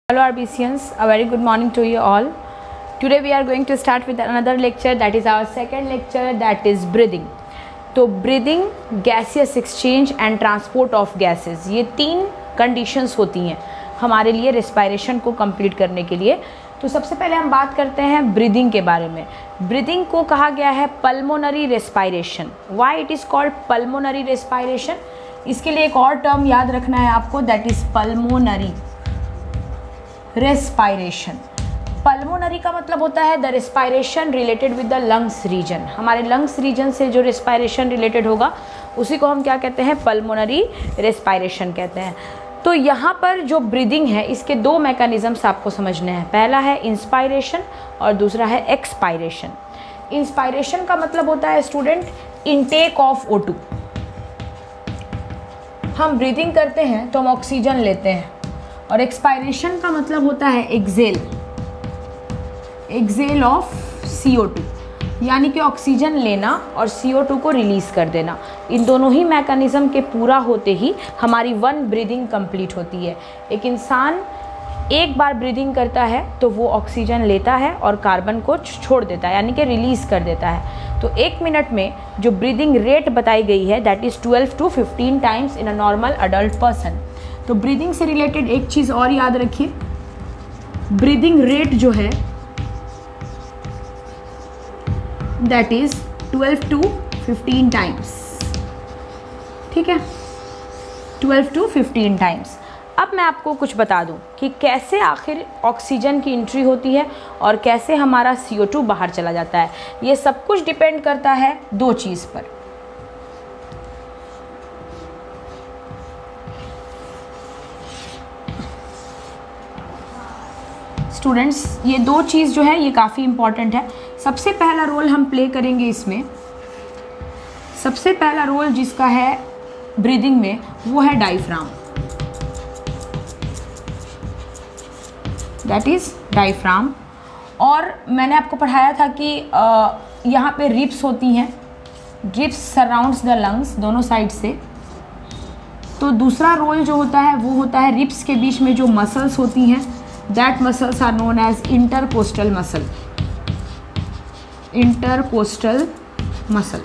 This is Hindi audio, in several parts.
Hello RBCians, a very good morning to you all. Today we are going to start with another lecture, that is our second lecture, that is breathing. तो breathing, gaseous exchange and transport of gases, ये तीन conditions होती हैं हमारे लिए respiration को complete करने के लिए. तो सबसे पहले हम बात करते हैं breathing के बारे में. Breathing को कहा गया है pulmonary respiration. Why it is called pulmonary respiration? इसके लिए एक और term याद रखना है आपको, that is pulmonary respiration. Pulmonary का मतलब होता है the respiration related with the lungs region. हमारे लंग्स रीजन से जो रेस्पायरेशन रिलेटेड होगा उसी को हम क्या कहते हैं, पल्मोनरी रेस्पायरेशन कहते हैं. तो यहाँ पर जो ब्रीदिंग है इसके दो मैकेनिज्म्स आपको समझने हैं. पहला है इंस्पायरेशन और दूसरा है एक्सपायरेशन. इंस्पायरेशन का मतलब होता है स्टूडेंट इनटेक ऑफ O2. हम ब्रीदिंग करते हैं तो हम ऑक्सीजन लेते हैं. और एक्सपायरेशन का मतलब होता है एक्सेल ऑफ CO2, यानी कि ऑक्सीजन लेना और CO2 को रिलीज़ कर देना. इन दोनों ही मैकेनिज़्म के पूरा होते ही हमारी वन ब्रीदिंग कंप्लीट होती है. एक इंसान एक बार ब्रीदिंग करता है तो वो ऑक्सीजन लेता है और कार्बन को छोड़ देता है, यानी कि रिलीज़ कर देता है. तो एक मिनट में जो ब्रीदिंग रेट बताई गई है that is 12 to 15 times in a normal adult person. तो ब्रीदिंग से रिलेटेड एक चीज़ और याद रखिए, ब्रीदिंग रेट जो है दैट इज 12 to 15 टाइम्स. ठीक है, 12 to 15 टाइम्स. अब मैं आपको कुछ बता दूं कि कैसे आखिर ऑक्सीजन की एंट्री होती है और कैसे हमारा CO2 बाहर चला जाता है. ये सब कुछ डिपेंड करता है दो चीज़ पर. स्टूडेंट्स, ये दो चीज़ जो है ये काफ़ी इम्पॉर्टेंट है. सबसे पहला रोल हम प्ले करेंगे इसमें, सबसे पहला रोल जिसका है ब्रीदिंग में वो है डायफ्राम. That is diaphragm. और मैंने आपको पढ़ाया था कि यहाँ पे रिब्स होती हैं, रिब्स सराउंड्स द लंग्स दोनों साइड से. तो दूसरा रोल जो होता है वो होता है रिब्स के बीच में जो मसल्स होती हैं, that muscles are known as intercostal muscle. intercostal muscle.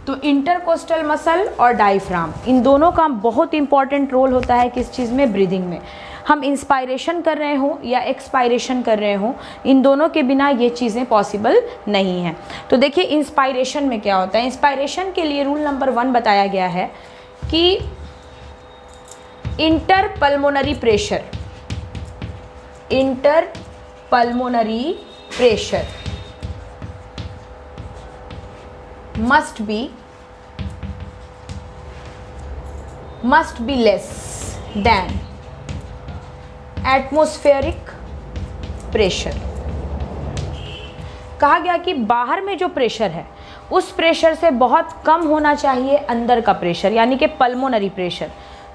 तो इंटरकोस्टल मसल और डायफ्राम इन दोनों का बहुत इंपॉर्टेंट रोल होता है किस चीज़ में, ब्रीदिंग में. हम इंस्पायरेशन कर रहे हों या एक्सपायरेशन कर रहे हों, इन दोनों के बिना ये चीज़ें पॉसिबल नहीं हैं. तो देखिए इंस्पायरेशन में क्या होता है. इंस्पायरेशन के लिए रूल नंबर 1 बताया गया है कि इंटरपल्मोनरी pressure must be less than atmospheric pressure. कहा गया कि बाहर में जो प्रेशर है उस प्रेशर से बहुत कम होना चाहिए अंदर का प्रेशर, यानी कि पल्मोनरी प्रेशर.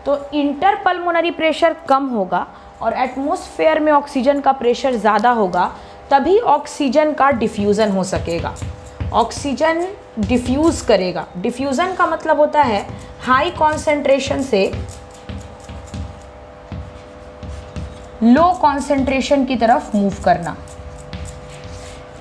तो इंटरपल्मोनरी प्रेशर कम होगा और एटमॉस्फेयर में ऑक्सीजन का प्रेशर ज़्यादा होगा, तभी ऑक्सीजन का डिफ्यूज़न हो सकेगा. ऑक्सीजन डिफ्यूज़ करेगा. डिफ्यूज़न का मतलब होता है हाई कॉन्सेंट्रेशन से लो कॉन्सेंट्रेशन की तरफ मूव करना.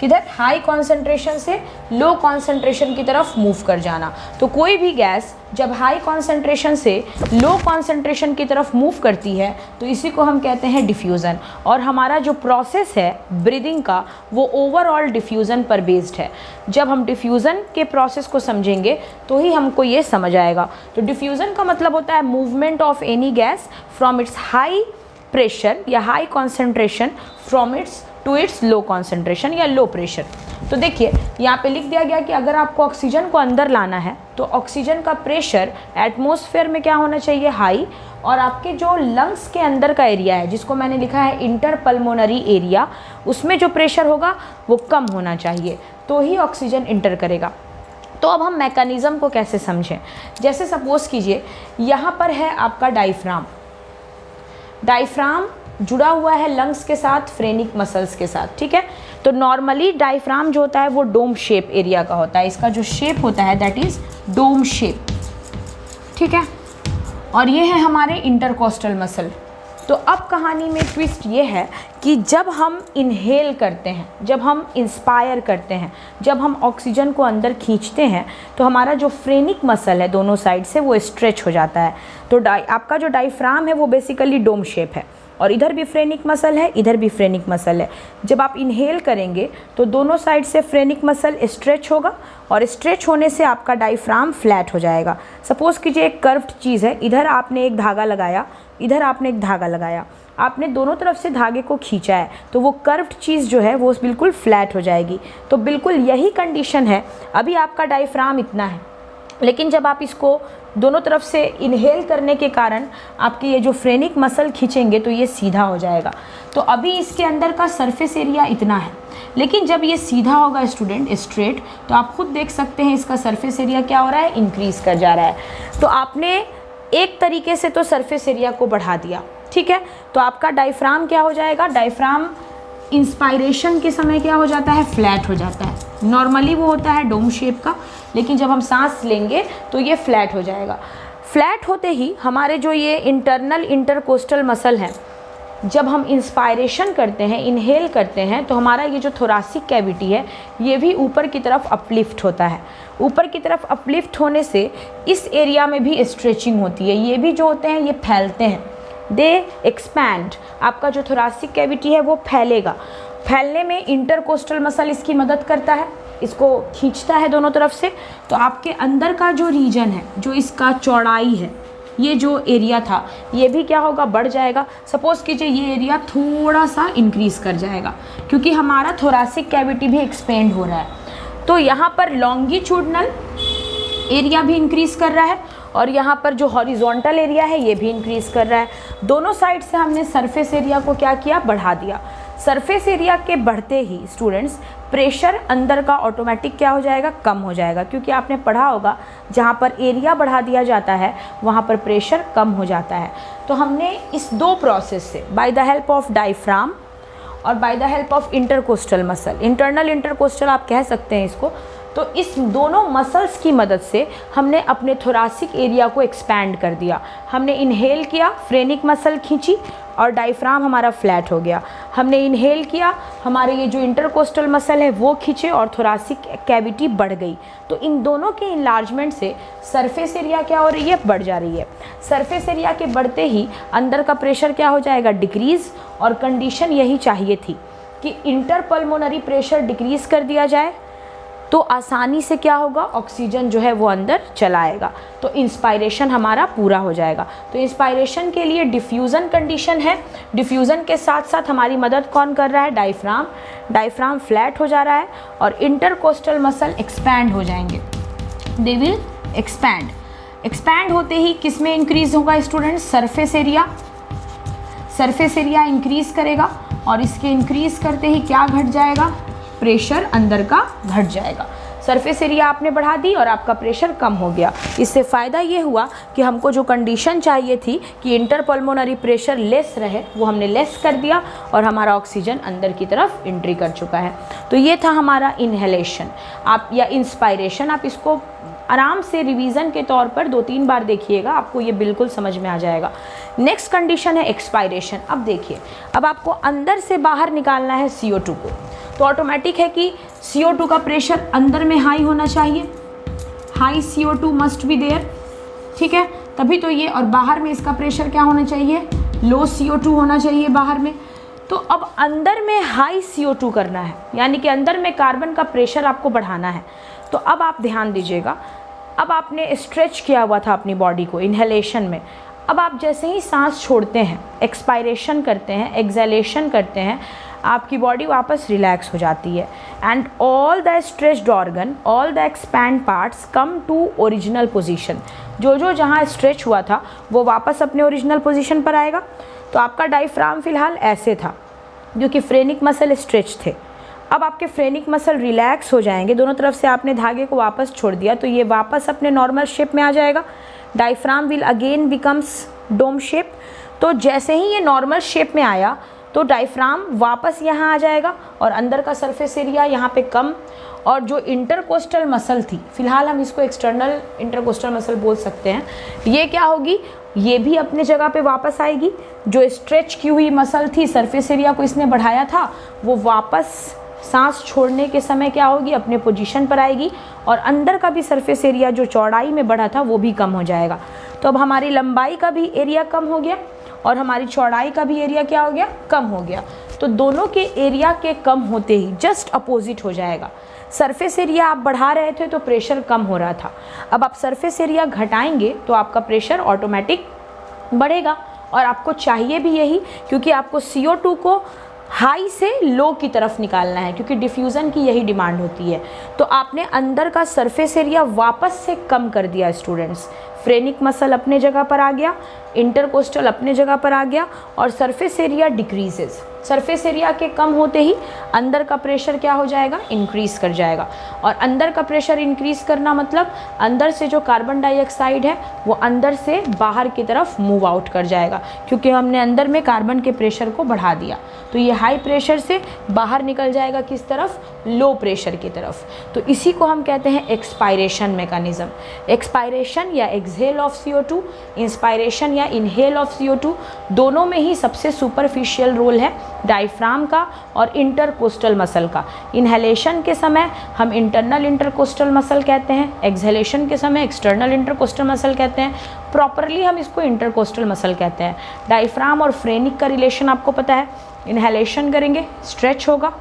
किधर, हाई कॉन्सेंट्रेशन से लो कॉन्सेंट्रेशन की तरफ मूव कर जाना. तो कोई भी गैस जब हाई कॉन्सेंट्रेशन से लो कॉन्सेंट्रेशन की तरफ मूव करती है तो इसी को हम कहते हैं डिफ्यूज़न. और हमारा जो प्रोसेस है ब्रीदिंग का वो ओवरऑल डिफ्यूज़न पर बेस्ड है. जब हम डिफ्यूज़न के प्रोसेस को समझेंगे तो ही हमको ये समझ आएगा. तो डिफ्यूज़न का मतलब होता है movement of any gas from its high pressure या high concentration from its to its low concentration या लो प्रेशर. तो देखिए यहाँ पे लिख दिया गया कि अगर आपको ऑक्सीजन को अंदर लाना है तो ऑक्सीजन का प्रेशर एटमॉस्फेयर में क्या होना चाहिए, हाई. और आपके जो लंग्स के अंदर का एरिया है जिसको मैंने लिखा है इंटरपल्मोनरी एरिया, उसमें जो प्रेशर होगा वो कम होना चाहिए, तो ही ऑक्सीजन इंटर करेगा. तो अब हम मैकेनिज़्म को कैसे समझें. जैसे सपोज़ कीजिए यहाँ पर है आपका डायफ्राम. डायफ्राम जुड़ा हुआ है लंग्स के साथ, फ्रेनिक मसल्स के साथ. ठीक है, तो नॉर्मली डायफ्राम जो होता है वो डोम शेप एरिया का होता है. इसका जो शेप होता है दैट इज़ डोम शेप. ठीक है, और ये है हमारे इंटरकोस्टल मसल. तो अब कहानी में ट्विस्ट ये है कि जब हम इनहेल करते हैं, जब हम इंस्पायर करते हैं, जब हम ऑक्सीजन को अंदर खींचते हैं, तो हमारा जो फ्रेनिक मसल है दोनों साइड से वो स्ट्रेच हो जाता है। तो आपका जो डायफ्राम है वो बेसिकली डोम शेप है, और इधर भी फ्रेनिक मसल है, इधर भी फ्रेनिक मसल है। जब आप इनहेल करेंगे तो दोनों साइड से फ्रेनिक मसल स्ट्रेच होगा, और स्ट्रेच होने से आपका डायफ्राम फ्लैट हो जाएगा। सपोज़ कीजिए एक कर्व्ड चीज़ है, इधर आपने एक धागा लगाया, इधर आपने एक धागा लगाया, आपने दोनों तरफ से धागे को खींचा है, तो वो कर्व्ड चीज़ जो है वो बिल्कुल फ्लैट हो जाएगी। तो बिल्कुल यही कंडीशन है। अभी आपका डायफ्राम इतना है, लेकिन जब आप इसको दोनों तरफ से इनहेल करने के कारण आपके ये जो फ्रेनिक मसल खींचेंगे तो ये सीधा हो जाएगा। तो अभी इसके अंदर का सरफेस एरिया इतना है, लेकिन जब ये सीधा होगा स्टूडेंट स्ट्रेट, तो आप खुद देख सकते हैं इसका सरफेस एरिया क्या हो रहा है, इंक्रीज़ कर जा रहा है। तो आपने एक तरीके से तो सरफेस एरिया को बढ़ा दिया, ठीक है। तो आपका डायफ्राम क्या हो जाएगा, डायफ्राम इंस्पायरेशन के समय क्या हो जाता है, फ्लैट हो जाता है। नॉर्मली वो होता है डोम शेप का, लेकिन जब हम सांस लेंगे तो ये फ्लैट हो जाएगा। फ्लैट होते ही हमारे जो ये इंटरनल इंटरकोस्टल मसल हैं, जब हम इंस्पायरेशन करते हैं, इनहेल करते हैं, तो हमारा ये जो थोरासिक कैविटी है ये भी ऊपर की तरफ अपलिफ्ट होता है। ऊपर की तरफ अपलिफ्ट होने से इस एरिया में भी स्ट्रेचिंग होती है। ये भी जो होते हैं ये फैलते हैं, दे एक्सपैंड। आपका जो थोरासिक कैविटी है वो फैलेगा। फैलने में इंटरकोस्टल मसल इसकी मदद करता है, इसको खींचता है दोनों तरफ से। तो आपके अंदर का जो रीजन है, जो इसका चौड़ाई है, ये जो एरिया था ये भी क्या होगा, बढ़ जाएगा। सपोज़ कीजिए ये एरिया थोड़ा सा इंक्रीज़ कर जाएगा, क्योंकि हमारा थोरासिक कैविटी भी एक्सपेंड हो रहा है। तो यहाँ पर लॉन्गिट्यूडनल एरिया भी इंक्रीज़ कर रहा है, और यहाँ पर जो हॉरिजॉन्टल एरिया है ये भी इंक्रीज़ कर रहा है। दोनों साइड से हमने सरफेस एरिया को क्या किया, बढ़ा दिया। सरफेस एरिया के बढ़ते ही स्टूडेंट्स प्रेशर अंदर का ऑटोमेटिक क्या हो जाएगा, कम हो जाएगा, क्योंकि आपने पढ़ा होगा जहाँ पर एरिया बढ़ा दिया जाता है वहाँ पर प्रेशर कम हो जाता है। तो हमने इस दो प्रोसेस से, by the help of diaphragm और by the help of intercostal muscle, internal intercostal आप कह सकते हैं इसको, तो इस दोनों मसल्स की मदद से हमने अपने थोरासिक एरिया को एक्सपैंड कर दिया। हमने इनहेल किया, फ्रेनिक मसल खींची और डायफ्राम हमारा फ्लैट हो गया। हमने इनहेल किया, हमारे ये जो इंटरकोस्टल मसल है वो खींचे और थोरासिक कैविटी बढ़ गई। तो इन दोनों के इनलार्जमेंट से सरफेस एरिया क्या हो रही है, बढ़ जा रही है। सरफेस एरिया के बढ़ते ही अंदर का प्रेशर क्या हो जाएगा, डिक्रीज़। और कंडीशन यही चाहिए थी कि इंटरपल्मोनरी प्रेशर डिक्रीज़ कर दिया जाए, तो आसानी से क्या होगा, ऑक्सीजन जो है वो अंदर चला आएगा, तो इंस्पायरेशन हमारा पूरा हो जाएगा। तो इंस्पायरेशन के लिए डिफ्यूज़न कंडीशन है। डिफ्यूज़न के साथ साथ हमारी मदद कौन कर रहा है, डायफ्राम। डायफ्राम फ्लैट हो जा रहा है और इंटरकोस्टल मसल एक्सपैंड हो जाएंगे, दे विल एक्सपैंड। एक्सपैंड होते ही किस में इंक्रीज़ होगा students, surface area. Surface area increase करेगा और इसके इंक्रीज़ करते ही क्या घट जाएगा, प्रेशर अंदर का घट जाएगा। सरफेस एरिया आपने बढ़ा दी और आपका प्रेशर कम हो गया। इससे फ़ायदा ये हुआ कि हमको जो कंडीशन चाहिए थी कि इंटरपल्मोनरी प्रेशर लेस रहे, वो हमने लेस कर दिया और हमारा ऑक्सीजन अंदर की तरफ एंट्री कर चुका है। तो ये था हमारा इनहेलेशन आप या इंस्पायरेशन। आप इसको आराम से रिवीजन के तौर पर 2-3 बार देखिएगा, आपको ये बिल्कुल समझ में आ जाएगा। नेक्स्ट कंडीशन है एक्सपायरेशन। अब देखिए, अब आपको अंदर से बाहर निकालना है CO2 को, तो ऑटोमेटिक है कि CO2 का प्रेशर अंदर में हाई होना चाहिए, high CO2 must be there, ठीक है, तभी तो ये, और बाहर में इसका प्रेशर क्या होना चाहिए, लो CO2 होना चाहिए बाहर में। तो अब अंदर में हाई CO2 करना है, यानी कि अंदर में कार्बन का प्रेशर आपको बढ़ाना है। तो अब आप ध्यान दीजिएगा, अब आपने स्ट्रेच किया हुआ था अपनी बॉडी को इनहेलेशन में, अब आप जैसे ही सांस छोड़ते हैं, एक्सपायरेशन करते हैं, एक्सहेलेशन करते हैं, आपकी बॉडी वापस रिलैक्स हो जाती है and all the stretched organ, all the expand parts come to original position. जो जहाँ स्ट्रेच हुआ था वो वापस अपने ओरिजिनल पोजीशन पर आएगा। तो आपका डायफ्राम फिलहाल ऐसे था, जो कि फ्रेनिक मसल स्ट्रेच थे। अब आपके फ्रेनिक मसल रिलैक्स हो जाएंगे, दोनों तरफ से आपने धागे को वापस छोड़ दिया, तो ये वापस अपने नॉर्मल शेप में आ जाएगा। Diaphragm will again becomes dome shape. तो जैसे ही ये नॉर्मल शेप में आया तो डायफ्राम वापस यहाँ आ जाएगा और अंदर का सरफेस एरिया यहाँ पे कम, और जो इंटरकोस्टल मसल थी, फिलहाल हम इसको एक्सटर्नल इंटरकोस्टल मसल बोल सकते हैं, ये क्या होगी, ये भी अपने जगह पे वापस आएगी। जो स्ट्रेच की हुई मसल थी, सरफेस एरिया को इसने बढ़ाया था, वो वापस सांस छोड़ने के समय क्या होगी, अपने पोजीशन पर आएगी और अंदर का भी सरफेस एरिया जो चौड़ाई में बढ़ा था वो भी कम हो जाएगा। तो अब हमारी लंबाई का भी एरिया कम हो गया और हमारी चौड़ाई का भी एरिया क्या हो गया, कम हो गया। तो दोनों के एरिया के कम होते ही जस्ट अपोजिट हो जाएगा। सरफेस एरिया आप बढ़ा रहे थे तो प्रेशर कम हो रहा था, अब आप सरफेस एरिया घटाएंगे तो आपका प्रेशर ऑटोमेटिक बढ़ेगा। और आपको चाहिए भी यही, क्योंकि आपको CO2 को हाई से लो की तरफ निकालना है, क्योंकि डिफ्यूज़न की यही डिमांड होती है। तो आपने अंदर का सरफेस एरिया वापस से कम कर दिया स्टूडेंट्स। फ्रेनिक मसल अपने जगह पर आ गया, इंटरकोस्टल अपने जगह पर आ गया और surface area decreases. Surface area के कम होते ही अंदर का प्रेशर क्या हो जाएगा, इंक्रीज़ कर जाएगा। और अंदर का प्रेशर इंक्रीज़ करना मतलब अंदर से जो कार्बन डाइऑक्साइड है वो अंदर से बाहर की तरफ मूव आउट कर जाएगा, क्योंकि हमने अंदर में कार्बन के प्रेशर को बढ़ा दिया। तो ये हाई प्रेशर से बाहर निकल जाएगा किस तरफ, लो प्रेशर की तरफ। तो इसी को हम कहते हैं एक्सपायरेशन मैकेनिज्म। एक्सपायरेशन या एक्सहेल ऑफ CO2, इंस्पायरेशन या इनहेल ऑफ CO2, दोनों में ही सबसे सुपरफिशियल रोल है डायफ्राम का और इंटरकोस्टल मसल का। इनहेलेशन के समय हम इंटरनल इंटरकोस्टल मसल कहते हैं, एक्सहेलेशन के समय एक्सटर्नल इंटरकोस्टल मसल कहते हैं। प्रॉपरली हम इसको इंटरकोस्टल मसल कहते हैं। डायफ्राम और फ्रेनिक का रिलेशन आपको पता है, इनहेलेशन करेंगे स्ट्रेच होगा,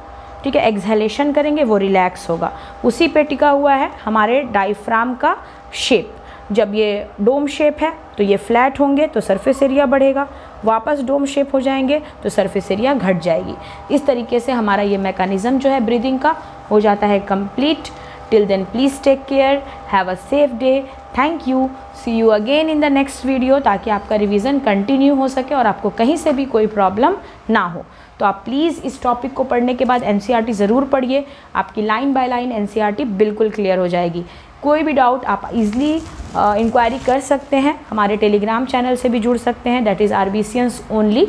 ठीक है, एक्सहेलेशन करेंगे वो रिलैक्स होगा। उसी पे टिका हुआ है हमारे डायफ्राम का शेप। जब ये डोम शेप है तो ये फ्लैट होंगे तो सरफेस एरिया बढ़ेगा, वापस डोम शेप हो जाएंगे तो सरफेस एरिया घट जाएगी। इस तरीके से हमारा ये मैकेनिज्म जो है ब्रीदिंग का हो जाता है complete. Till then please take care, have a safe day, thank you, see you again in the next video, ताकि आपका रिवीजन कंटिन्यू हो सके और आपको कहीं से भी कोई प्रॉब्लम ना हो। तो आप प्लीज़ इस टॉपिक को पढ़ने के बाद NCERT ज़रूर पढ़िए, आपकी लाइन बाय लाइन NCERT बिल्कुल क्लियर हो जाएगी। कोई भी डाउट आप इजीली इंक्वायरी कर सकते हैं, हमारे टेलीग्राम चैनल से भी जुड़ सकते हैं, दैट इज़ RBCians ओनली।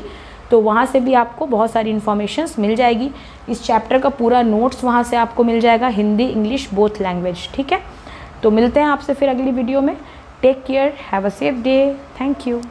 तो वहाँ से भी आपको बहुत सारी इन्फॉर्मेशंस मिल जाएगी। इस चैप्टर का पूरा नोट्स वहाँ से आपको मिल जाएगा, हिंदी इंग्लिश बोथ लैंग्वेज, ठीक है। तो मिलते हैं आपसे फिर अगली वीडियो में। Take care, have a safe day, thank you.